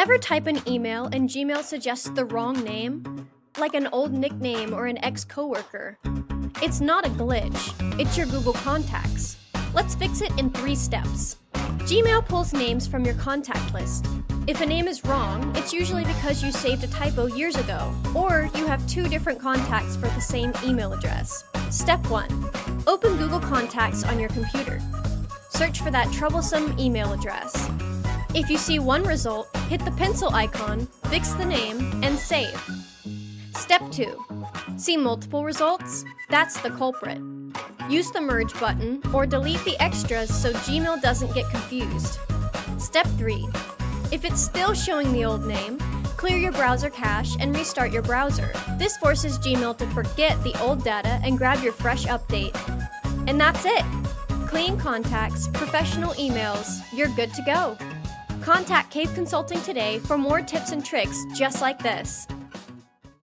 Ever type an email and Gmail suggests the wrong name? Like an old nickname or an ex-coworker? It's not a glitch, it's your Google Contacts. Let's fix it in 3 steps. Gmail pulls names from your contact list. If a name is wrong, it's usually because you saved a typo years ago, or you have 2 different contacts for the same email address. Step 1. Open Google Contacts on your computer. Search for that troublesome email address. If you see one result, hit the pencil icon, fix the name, and save. Step 2. See multiple results? That's the culprit. Use the merge button or delete the extras so Gmail doesn't get confused. Step 3. If it's still showing the old name, clear your browser cache and restart your browser. This forces Gmail to forget the old data and grab your fresh update. And that's it! Clean contacts, professional emails, you're good to go. Contact Cave Consulting today for more tips and tricks just like this.